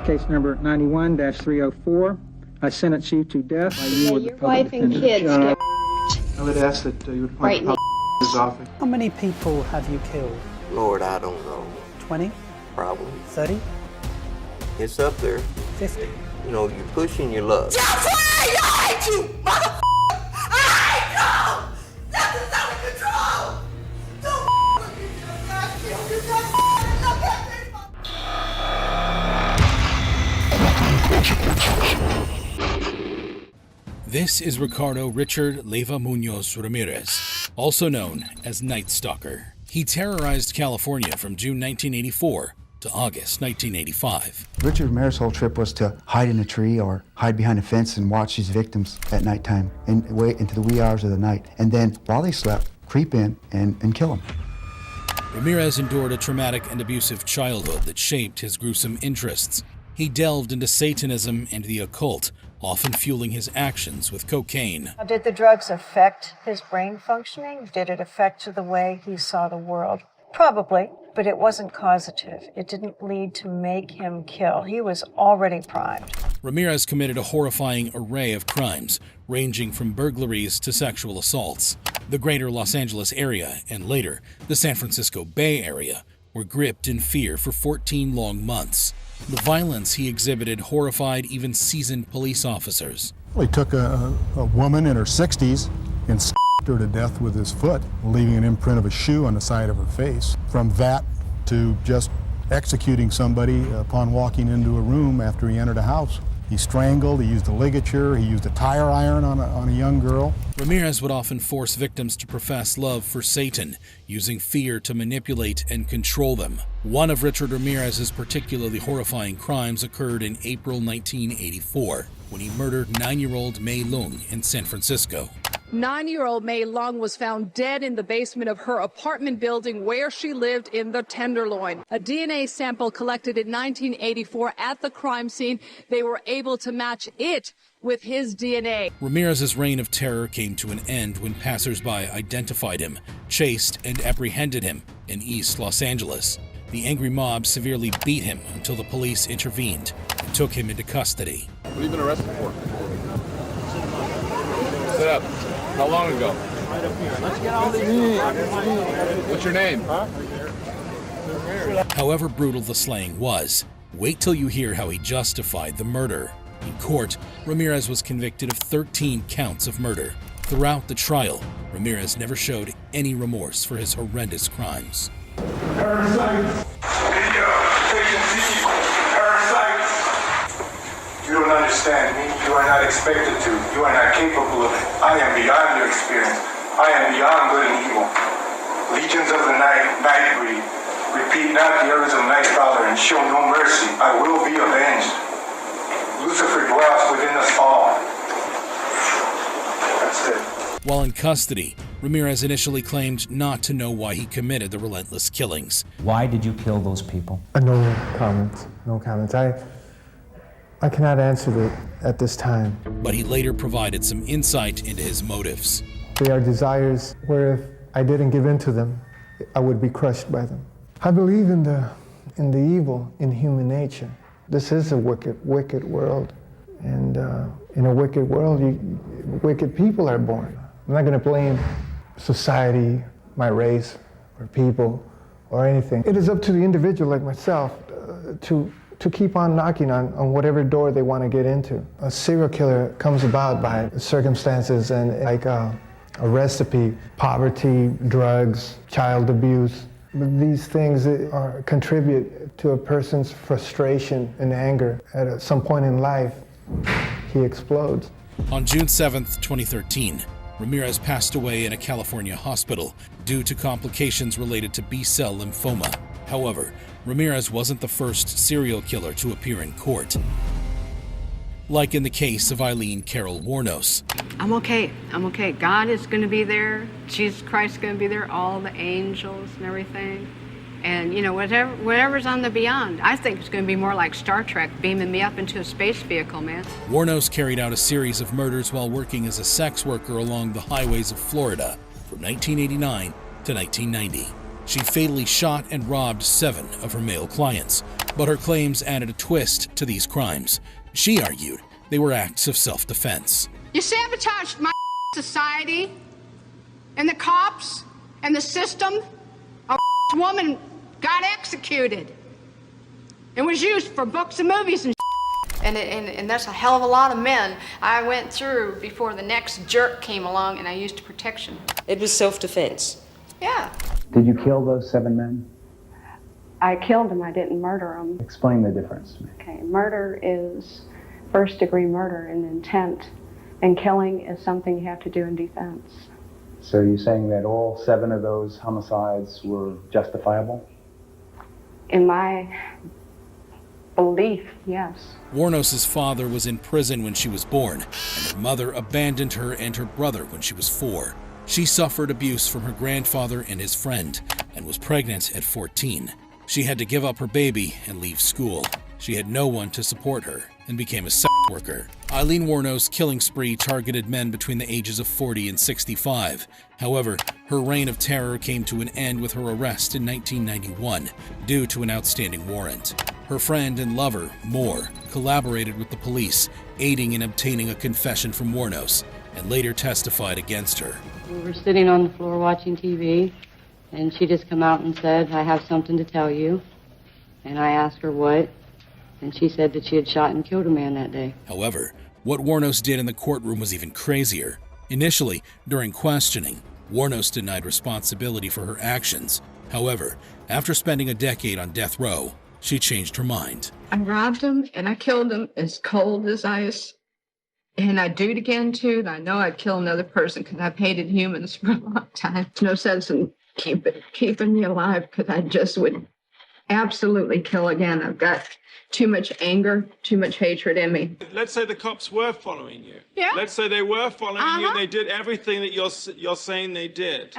Case number 91-304. I sentence you to death. Your wife and kids get I would ask that you would right point to his office. How many people have you killed? Lord, I don't know. 20? Probably. 30? It's up there. 50? You know, you're pushing your luck. That's why I hate you, motherfucker! I hate you! Nothing's under control! Don't with me, I killed you, look at me! This is Ricardo Richard Leyva Munoz Ramirez, also known as Night Stalker. He terrorized California from June 1984 to August 1985. Richard Ramirez's whole trip was to hide in a tree or hide behind a fence and watch his victims at nighttime and wait into the wee hours of the night. And then, while they slept, creep in and kill them. Ramirez endured a traumatic and abusive childhood that shaped his gruesome interests. He delved into Satanism and the occult, often fueling his actions with cocaine. Did the drugs affect his brain functioning? Did it affect the way he saw the world? Probably, but it wasn't causative. It didn't lead to make him kill. He was already primed. Ramirez committed a horrifying array of crimes, ranging from burglaries to sexual assaults. The greater Los Angeles area, and later, the San Francisco Bay Area, were gripped in fear for 14 long months. The violence he exhibited horrified even seasoned police officers. Well, he took a woman in her 60s and her to death with his foot, leaving an imprint of a shoe on the side of her face. From that to just executing somebody upon walking into a room after he entered a house. He strangled, he used a ligature, he used a tire iron on a young girl. Ramirez would often force victims to profess love for Satan, using fear to manipulate and control them. One of Richard Ramirez's particularly horrifying crimes occurred in April 1984, when he murdered 9-year-old Mei Lung in San Francisco. 9-year-old Mei Lung was found dead in the basement of her apartment building where she lived in the Tenderloin. A DNA sample collected in 1984 at the crime scene, they were able to match it with his DNA. Ramirez's reign of terror came to an end when passersby identified him, chased and apprehended him in East Los Angeles. The angry mob severely beat him until the police intervened and took him into custody. What have you been arrested for? Sit up. How long ago? What's your name? However brutal the slaying was, wait till you hear how he justified the murder. In court, Ramirez was convicted of 13 counts of murder. Throughout the trial, Ramirez never showed any remorse for his horrendous crimes. Parasites. You don't understand me. You are not expected to. You are not capable of it. I am beyond your experience. I am beyond good and evil. Legions of the night, night breed. Repeat not the errors of Nightcrawler and show no mercy. I will be avenged. Lucifer dwells within us all. That's it. While in custody, Ramirez initially claimed not to know why he committed the relentless killings. Why did you kill those people? No comments. No comments. I cannot answer that at this time. But he later provided some insight into his motives. They are desires where if I didn't give in to them, I would be crushed by them. I believe in the evil in human nature. This is a wicked world. And in a wicked world, wicked people are born. I'm not going to blame society, my race, or people, or anything. It is up to the individual like myself to keep on knocking on whatever door they want to get into. A serial killer comes about by circumstances and like a recipe, poverty, drugs, child abuse. These things contribute to a person's frustration and anger. At some point in life, he explodes. On June 7th, 2013, Ramirez passed away in a California hospital due to complications related to B-cell lymphoma. However, Ramirez wasn't the first serial killer to appear in court. Like in the case of Eileen Carol Wuornos. I'm okay. God is going to be there. Jesus Christ is going to be there. All the angels and everything. And, you know, whatever's on the beyond. I think it's going to be more like Star Trek, beaming me up into a space vehicle, man. Wuornos carried out a series of murders while working as a sex worker along the highways of Florida from 1989 to 1990. She fatally shot and robbed 7 of her male clients, but her claims added a twist to these crimes. She argued they were acts of self-defense. You sabotaged my society and the cops and the system. A woman got executed and was used for books and movies and And that's a hell of a lot of men I went through before the next jerk came along and I used protection. It was self-defense. Yeah. Did you kill those 7 men? I killed them. I didn't murder them. Explain the difference to me. Okay, murder is first-degree murder in intent, and killing is something you have to do in defense. So you're saying that all 7 of those homicides were justifiable? In my belief, yes. Wuornos's father was in prison when she was born, and her mother abandoned her and her brother when she was 4. She suffered abuse from her grandfather and his friend, and was pregnant at 14. She had to give up her baby and leave school. She had no one to support her and became a sex worker. Aileen Wuornos' killing spree targeted men between the ages of 40 and 65. However, her reign of terror came to an end with her arrest in 1991 due to an outstanding warrant. Her friend and lover, Moore, collaborated with the police, aiding in obtaining a confession from Wuornos, and later testified against her. We were sitting on the floor watching TV, and she just come out and said, "I have something to tell you." And I asked her what, and she said that she had shot and killed a man that day. However, what Wuornos did in the courtroom was even crazier. Initially, during questioning, Wuornos denied responsibility for her actions. However, after spending a decade on death row, she changed her mind. I robbed him and I killed him as cold as ice. And I'd do it again too. And I know I'd kill another person because I've hated humans for a long time. There's no sense in keeping me alive because I just would absolutely kill again. I've got too much anger, too much hatred in me. Let's say the cops were following you. Yeah. Let's say they were following you and they did everything that you're saying they did.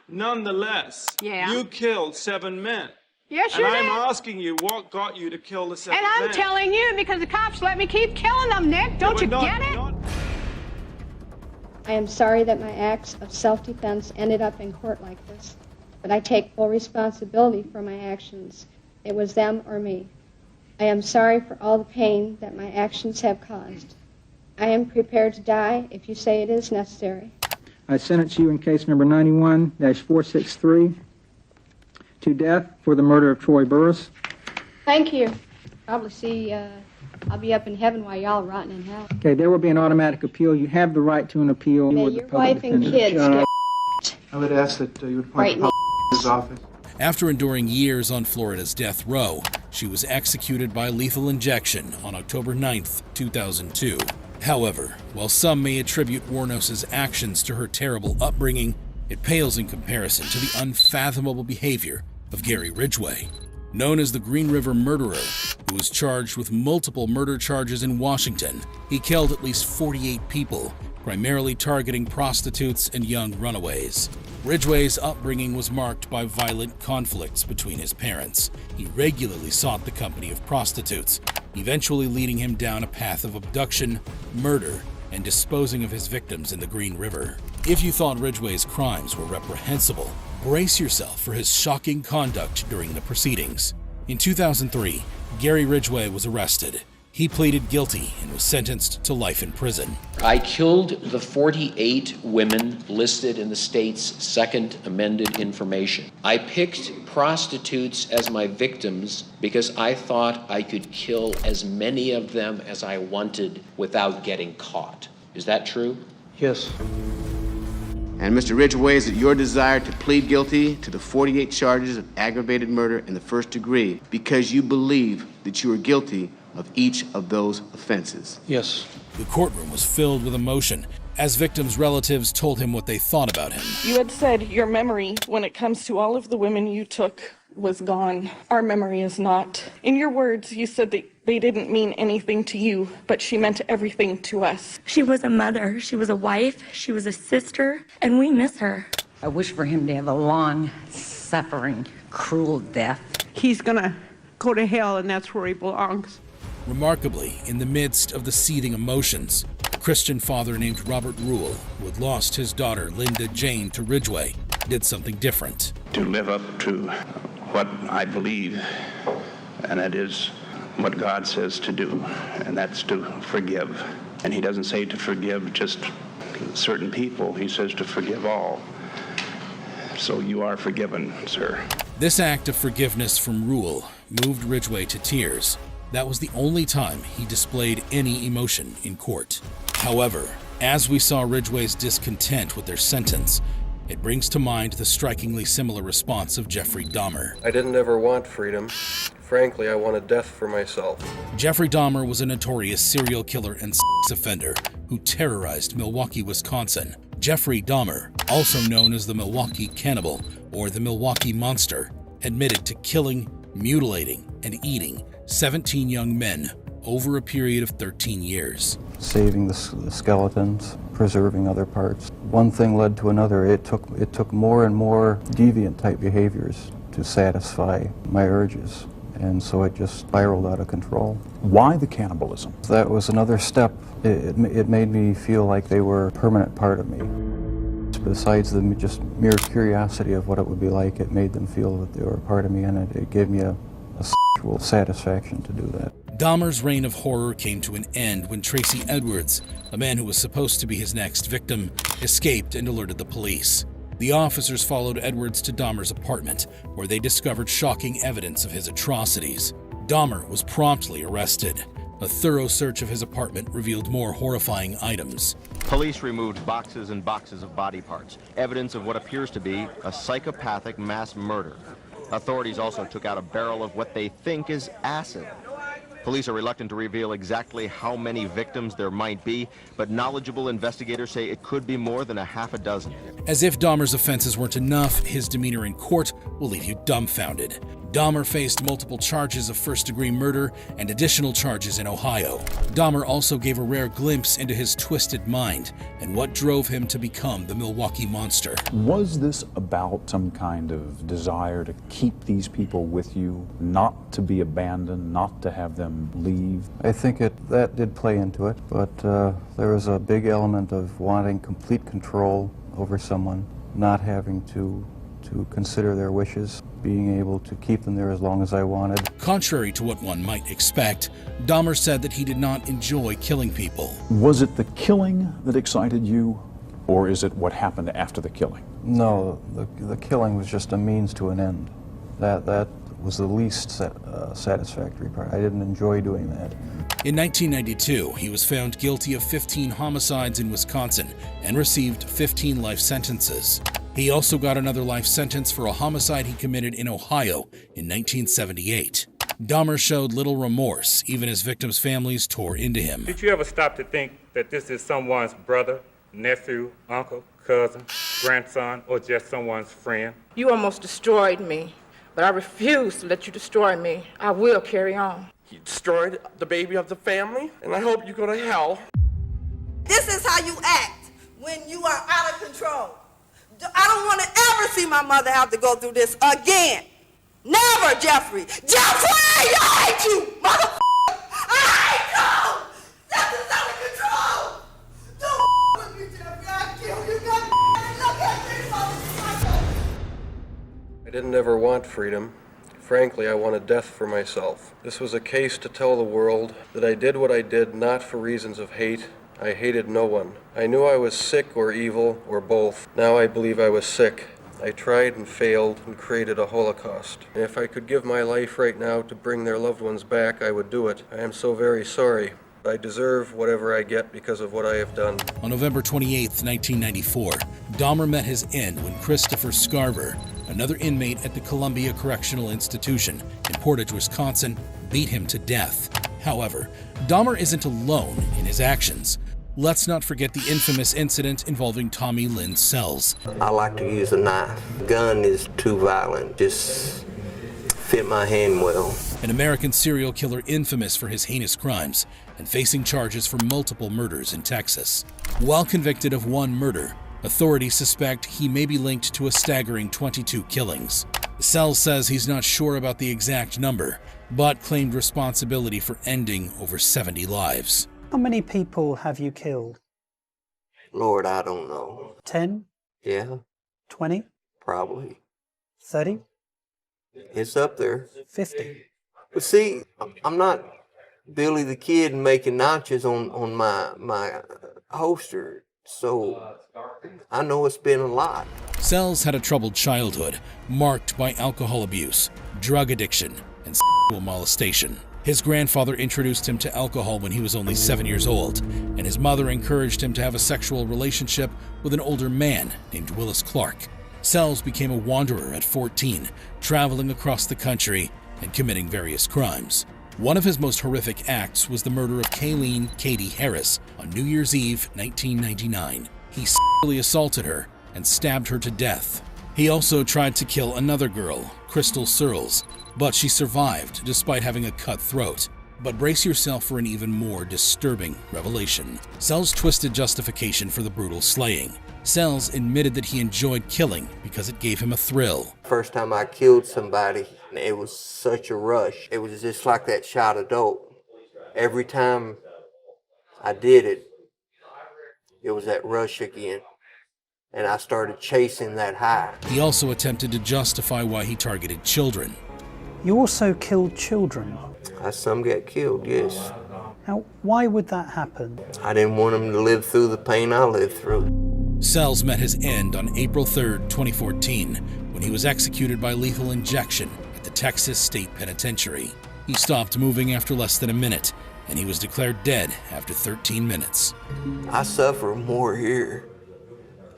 Nonetheless, you killed 7 men. Yes, and you I'm did. asking you, what got you to kill the 7 And men? I'm telling you because the cops let me keep killing them, Nick. Don't you get it? I am sorry that my acts of self-defense ended up in court like this, but I take full responsibility for my actions. It was them or me. I am sorry for all the pain that my actions have caused. I am prepared to die if you say it is necessary. I sentence you in case number 91-463 to death for the murder of Troy Burris. Thank you. Probably see, I'll be up in heaven while y'all are rotting in hell. Okay, there will be an automatic appeal. You have the right to an appeal. May with the your public wife and defender. kids I would ask that you would Right, point the public office. After enduring years on Florida's death row, she was executed by lethal injection on October 9th, 2002. However, while some may attribute Wuornos' actions to her terrible upbringing, it pales in comparison to the unfathomable behavior of Gary Ridgway, known as the Green River Murderer, who was charged with multiple murder charges in Washington. He killed at least 48 people, primarily targeting prostitutes and young runaways. Ridgway's upbringing was marked by violent conflicts between his parents. He regularly sought the company of prostitutes, eventually leading him down a path of abduction, murder, and disposing of his victims in the Green River. If you thought Ridgway's crimes were reprehensible, brace yourself for his shocking conduct during the proceedings. In 2003, Gary Ridgway was arrested. He pleaded guilty and was sentenced to life in prison. I killed the 48 women listed in the state's second amended information. I picked prostitutes as my victims because I thought I could kill as many of them as I wanted without getting caught. Is that true? Yes. And Mr. Ridgway, is it your desire to plead guilty to the 48 charges of aggravated murder in the first degree because you believe that you are guilty of each of those offenses? Yes. The courtroom was filled with emotion as victims' relatives told him what they thought about him. You had said your memory, when it comes to all of the women you took, was gone. Our memory is not. In your words, you said that they didn't mean anything to you, but she meant everything to us. She was a mother, she was a wife, she was a sister, and we miss her. I wish for him to have a long, suffering, cruel death. He's gonna go to hell, and that's where he belongs. Remarkably, in the midst of the seething emotions, a Christian father named Robert Rule, who had lost his daughter Linda Jane to Ridgway, did something different. to live up to what I believe, and that is what God says to do, and that's to forgive. And he doesn't say to forgive just certain people, he says to forgive all. So you are forgiven, sir. This act of forgiveness from Rule moved Ridgway to tears. That was the only time he displayed any emotion in court. However, as we saw Ridgway's discontent with their sentence, it brings to mind the strikingly similar response of Jeffrey Dahmer. I didn't ever want freedom. Frankly, I wanted death for myself. Jeffrey Dahmer was a notorious serial killer and sex offender who terrorized Milwaukee, Wisconsin. Jeffrey Dahmer, also known as the Milwaukee Cannibal or the Milwaukee Monster, admitted to killing, mutilating, and eating 17 young men over a period of 13 years. Saving the skeletons, preserving other parts. One thing led to another. It took more and more deviant type behaviors to satisfy my urges. And so it just spiraled out of control. Why the cannibalism? That was another step. It made me feel like they were a permanent part of me. Besides the just mere curiosity of what it would be like, it made them feel that they were a part of me, and it gave me a sexual satisfaction to do that. Dahmer's reign of horror came to an end when Tracy Edwards, a man who was supposed to be his next victim, escaped and alerted the police. The officers followed Edwards to Dahmer's apartment, where they discovered shocking evidence of his atrocities. Dahmer was promptly arrested. A thorough search of his apartment revealed more horrifying items. Police removed boxes and boxes of body parts, evidence of what appears to be a psychopathic mass murder. Authorities also took out a barrel of what they think is acid. Police are reluctant to reveal exactly how many victims there might be, but knowledgeable investigators say it could be more than a half a dozen. As if Dahmer's offenses weren't enough, his demeanor in court will leave you dumbfounded. Dahmer faced multiple charges of first-degree murder and additional charges in Ohio. Dahmer also gave a rare glimpse into his twisted mind and what drove him to become the Milwaukee Monster. Was this about some kind of desire to keep these people with you, not to be abandoned, not to have them leave? I think that did play into it, but there was a big element of wanting complete control over someone, not having to consider their wishes, being able to keep them there as long as I wanted. Contrary to what one might expect, Dahmer said that he did not enjoy killing people. Was it the killing that excited you, or is it what happened after the killing? No, the killing was just a means to an end. That was the least satisfactory part. I didn't enjoy doing that. In 1992, he was found guilty of 15 homicides in Wisconsin and received 15 life sentences. He also got another life sentence for a homicide he committed in Ohio in 1978. Dahmer showed little remorse, even as victims' families tore into him. Did you ever stop to think that this is someone's brother, nephew, uncle, cousin, grandson, or just someone's friend? You almost destroyed me, but I refuse to let you destroy me. I will carry on. You destroyed the baby of the family, and I hope you go to hell. This is how you act when you are out of control. I don't want to ever see my mother have to go through this again. Never, Jeffrey. Jeffrey, I hate you, motherfucker. I hate you. This is out of control. Don't with me, Jeffrey. I kill you. Look at me, motherfucker. I didn't ever want freedom. Frankly, I wanted death for myself. This was a case to tell the world that I did what I did not for reasons of hate. I hated no one. I knew I was sick or evil or both. Now I believe I was sick. I tried and failed and created a Holocaust. And if I could give my life right now to bring their loved ones back, I would do it. I am so very sorry. I deserve whatever I get because of what I have done. On November 28, 1994, Dahmer met his end when Christopher Scarver, another inmate at the Columbia Correctional Institution in Portage, Wisconsin, beat him to death. However, Dahmer isn't alone in his actions. Let's not forget the infamous incident involving Tommy Lynn Sells. I like to use a knife. Gun is too violent. Just fit my hand well. An American serial killer infamous for his heinous crimes and facing charges for multiple murders in Texas. While convicted of one murder, authorities suspect he may be linked to a staggering 22 killings. Sells says he's not sure about the exact number, but claimed responsibility for ending over 70 lives. How many people have you killed? Lord, I don't know. 10? Yeah. 20? Probably. 30? It's up there. 50? But see, I'm not Billy the Kid making notches on my holster, so I know it's been a lot. Sells had a troubled childhood, marked by alcohol abuse, drug addiction, and sexual molestation. His grandfather introduced him to alcohol when he was only 7 years old, and his mother encouraged him to have a sexual relationship with an older man named Willis Clark. Sells became a wanderer at 14, traveling across the country and committing various crimes. One of his most horrific acts was the murder of Kayleen Katie Harris on New Year's Eve, 1999. He sexually assaulted her and stabbed her to death. He also tried to kill another girl, Crystal Searles, but she survived despite having a cut throat. But brace yourself for an even more disturbing revelation. Sells twisted justification for the brutal slaying. Sells admitted that he enjoyed killing because it gave him a thrill. First time I killed somebody, it was such a rush. It was just like that shot of dope. Every time I did it, it was that rush again. And I started chasing that high. He also attempted to justify why he targeted children. You also killed children. Some got killed, yes. Now, why would that happen? I didn't want them to live through the pain I lived through. Sells met his end on April 3rd, 2014, when he was executed by lethal injection at the Texas State Penitentiary. He stopped moving after less than a minute, and he was declared dead after 13 minutes. I suffer more here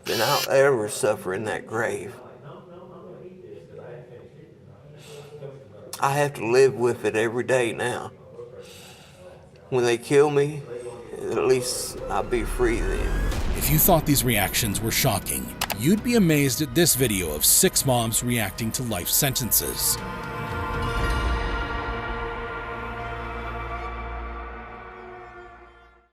than I'll ever suffer in that grave. I have to live with it every day now. When they kill me, at least I'll be free then. If you thought these reactions were shocking, you'd be amazed at this video of 6 moms reacting to life sentences.